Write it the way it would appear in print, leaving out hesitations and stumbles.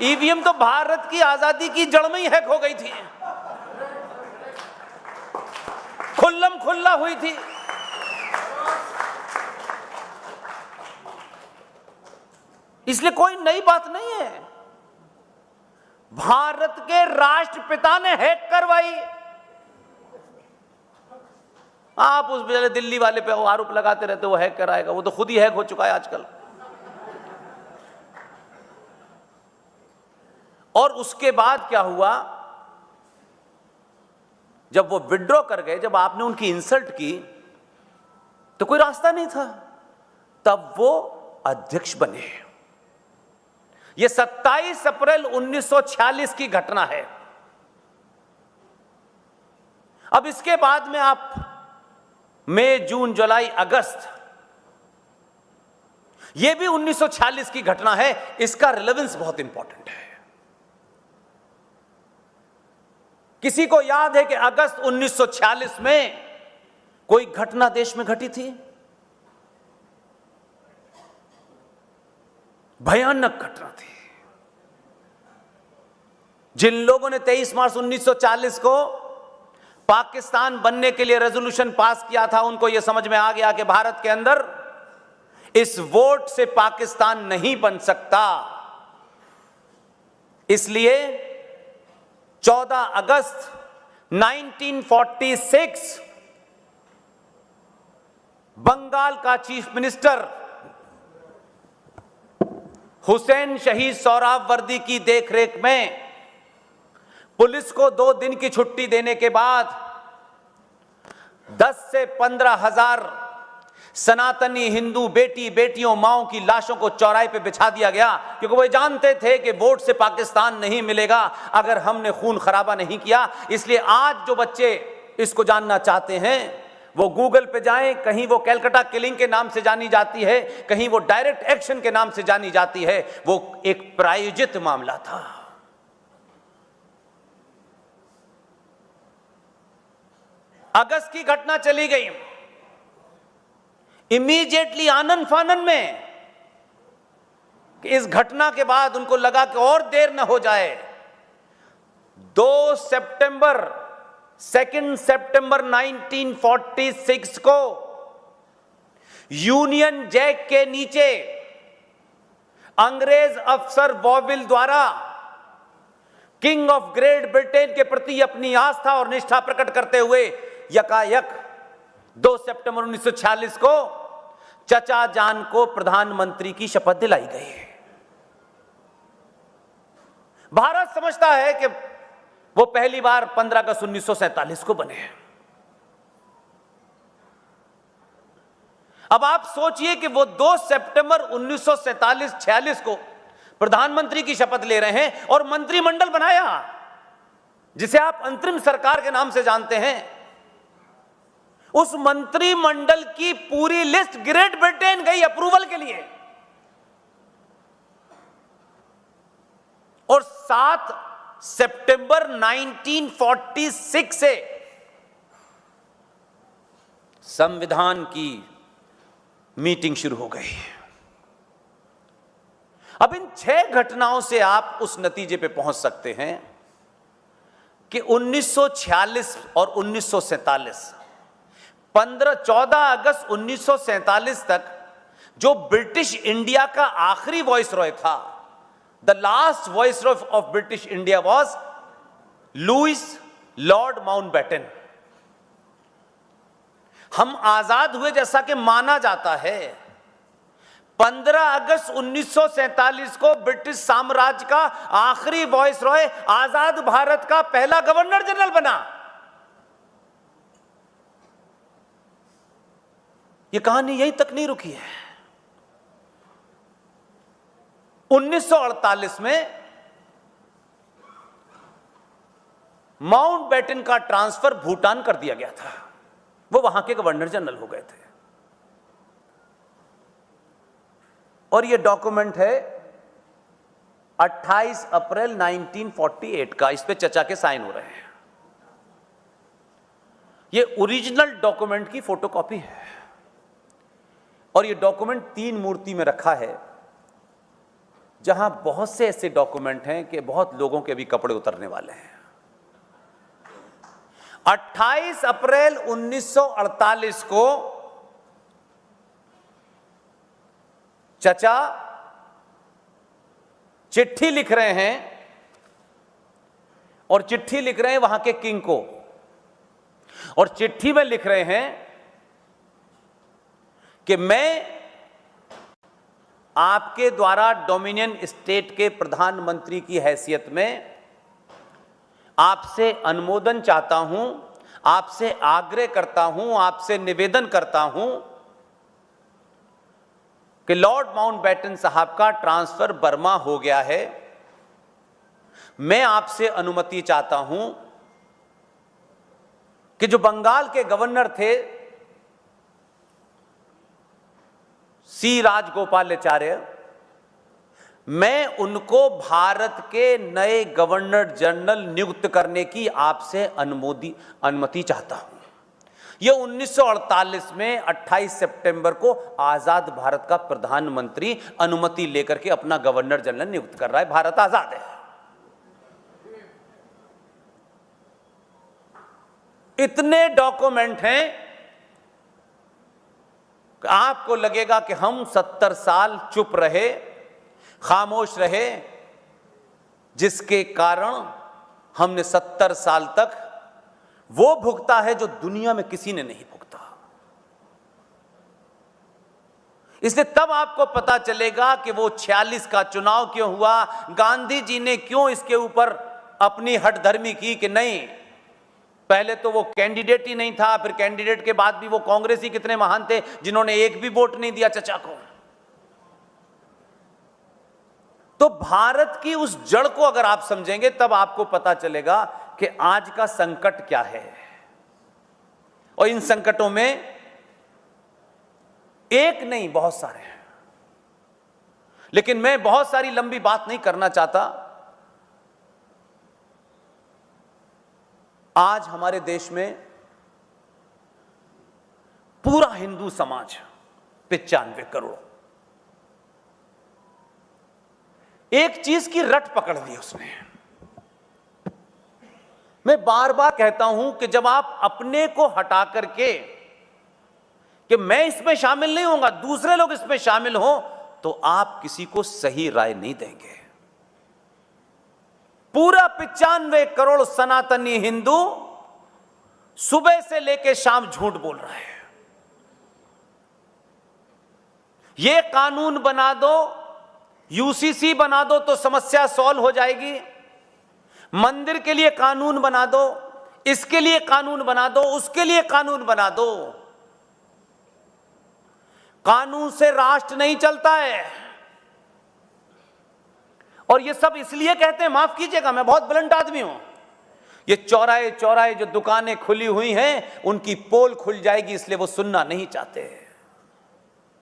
EVM तो भारत की आजादी की जड़ में ही हैक हो गई थी, खुल्लम खुल्ला हुई थी। इसलिए कोई नई बात नहीं है। भारत के राष्ट्रपिता ने हैक करवाई। आप उस बेचारे दिल्ली वाले पे आरोप लगाते रहते वो हैक कराएगा, वो तो खुद ही हैक हो चुका है आजकल। और उसके बाद क्या हुआ, जब वो विड्रॉ कर गए, जब आपने उनकी इंसल्ट की तो कोई रास्ता नहीं था, तब वो अध्यक्ष बने। ये 27 अप्रैल 1946 की घटना है। अब इसके बाद में आप मई, जून, जुलाई, अगस्त, यह भी 1946 की घटना है। इसका रिलेवेंस बहुत इंपॉर्टेंट है। किसी को याद है कि अगस्त 1946 में कोई घटना देश में घटी थी? भयानक घटना थी। जिन लोगों ने 23 मार्च 1940 को पाकिस्तान बनने के लिए रेजोल्यूशन पास किया था, उनको यह समझ में आ गया कि भारत के अंदर इस वोट से पाकिस्तान नहीं बन सकता। इसलिए 14 अगस्त 1946 बंगाल का चीफ मिनिस्टर हुसैन शहीद सोहरावर्दी की देखरेख में पुलिस को 2 दिन की छुट्टी देने के बाद 10 से 15 हजार सनातनी हिंदू बेटियों, माओं की लाशों को चौराहे पे बिछा दिया गया, क्योंकि वो जानते थे कि वोट से पाकिस्तान नहीं मिलेगा अगर हमने खून खराबा नहीं किया। इसलिए आज जो बच्चे इसको जानना चाहते हैं वो गूगल पे जाएं, कहीं वो कैलकाटा किलिंग के नाम से जानी जाती है, कहीं वो डायरेक्ट एक्शन के नाम से जानी जाती है। वो एक प्रायोजित मामला था। अगस्त की घटना चली गई। इमीडिएटली आनन फानन में इस घटना के बाद उनको लगा कि और देर न हो जाए, 2 सितंबर 1946 को यूनियन जैक के नीचे अंग्रेज अफसर वॉविल द्वारा किंग ऑफ ग्रेट ब्रिटेन के प्रति अपनी आस्था और निष्ठा प्रकट करते हुए यकायक 2 सितंबर 1946 को चचा जान को प्रधानमंत्री की शपथ दिलाई गई। भारत समझता है कि वो पहली बार 15 अगस्त 1947 को बने हैं। अब आप सोचिए कि वो 2 सितंबर 1947-46 को प्रधानमंत्री की शपथ ले रहे हैं और मंत्रिमंडल बनाया, जिसे आप अंतरिम सरकार के नाम से जानते हैं। उस मंत्रिमंडल की पूरी लिस्ट ग्रेट ब्रिटेन गई अप्रूवल के लिए, और 7 सितंबर 1946 से संविधान की मीटिंग शुरू हो गई। अब इन 6 घटनाओं से आप उस नतीजे पे पहुंच सकते हैं कि 1946 और 1947, 14 अगस्त 1947 तक जो ब्रिटिश इंडिया का आखिरी वॉइस रॉय था, the last viceroy of British India was Louis Lord Mountbatten. हम आजाद हुए जैसा कि माना जाता है। 15 अगस्त 1947 को ब्रिटिश साम्राज्य का आखिरी वॉइस रॉय आजाद भारत का पहला गवर्नर जनरल बना। यह कहानी यहीं तक नहीं रुकी है। 1948 में माउंटबेटन का ट्रांसफर भूटान कर दिया गया था। वो वहां के गवर्नर जनरल हो गए थे। और यह डॉक्यूमेंट है 28 अप्रैल 1948 का। इस पे चचा के साइन हो रहे हैं। यह ओरिजिनल डॉक्यूमेंट की फोटोकॉपी है और यह डॉक्यूमेंट 3 मूर्ति में रखा है। जहां बहुत से ऐसे डॉक्यूमेंट हैं कि बहुत लोगों के भी कपड़े उतरने वाले हैं। 28 अप्रैल 1948 को चचा चिट्ठी लिख रहे हैं, और चिट्ठी लिख रहे हैं वहां के किंग को, और चिट्ठी में लिख रहे हैं कि मैं आपके द्वारा डोमिनियन स्टेट के प्रधानमंत्री की हैसियत में आपसे अनुमोदन चाहता हूं, आपसे आग्रह करता हूं, आपसे निवेदन करता हूं कि लॉर्ड माउंटबेटन साहब का ट्रांसफर बर्मा हो गया है। मैं आपसे अनुमति चाहता हूं कि जो बंगाल के गवर्नर थे सी राजगोपालाचार्य, मैं उनको भारत के नए गवर्नर जनरल नियुक्त करने की आपसे अनुमति चाहता हूं। यह 1948 में 28 सितंबर को आजाद भारत का प्रधानमंत्री अनुमति लेकर के अपना गवर्नर जनरल नियुक्त कर रहा है। भारत आजाद है। इतने डॉक्यूमेंट हैं, आपको लगेगा कि हम 70 साल चुप रहे, खामोश रहे, जिसके कारण हमने 70 साल तक वो भुगता है जो दुनिया में किसी ने नहीं भुगता। इसलिए तब आपको पता चलेगा कि वो 46 का चुनाव क्यों हुआ, गांधी जी ने क्यों इसके ऊपर अपनी हठधर्मी की कि नहीं, पहले तो वो कैंडिडेट ही नहीं था, फिर कैंडिडेट के बाद भी वो कांग्रेस ही कितने महान थे जिन्होंने एक भी वोट नहीं दिया चचा को। तो भारत की उस जड़ को अगर आप समझेंगे तब आपको पता चलेगा कि आज का संकट क्या है। और इन संकटों में एक नहीं, बहुत सारे हैं, लेकिन मैं बहुत सारी लंबी बात नहीं करना चाहता। आज हमारे देश में पूरा हिंदू समाज 95 करोड़ एक चीज की रट पकड़ ली उसने। मैं बार बार कहता हूं कि जब आप अपने को हटा करके कि मैं इसमें शामिल नहीं होऊंगा, दूसरे लोग इसमें शामिल हो, तो आप किसी को सही राय नहीं देंगे। पूरा 95 करोड़ सनातनी हिंदू सुबह से लेकर शाम झूठ बोल रहा है। ये कानून बना दो, यूसीसी बना दो तो समस्या सॉल्व हो जाएगी, मंदिर के लिए कानून बना दो, इसके लिए कानून बना दो, उसके लिए कानून बना दो। कानून से राष्ट्र नहीं चलता है। और ये सब इसलिए कहते हैं, माफ कीजिएगा मैं बहुत ब्लंट आदमी हूं, ये चौराहे चौराहे जो दुकानें खुली हुई हैं उनकी पोल खुल जाएगी इसलिए वो सुनना नहीं चाहते।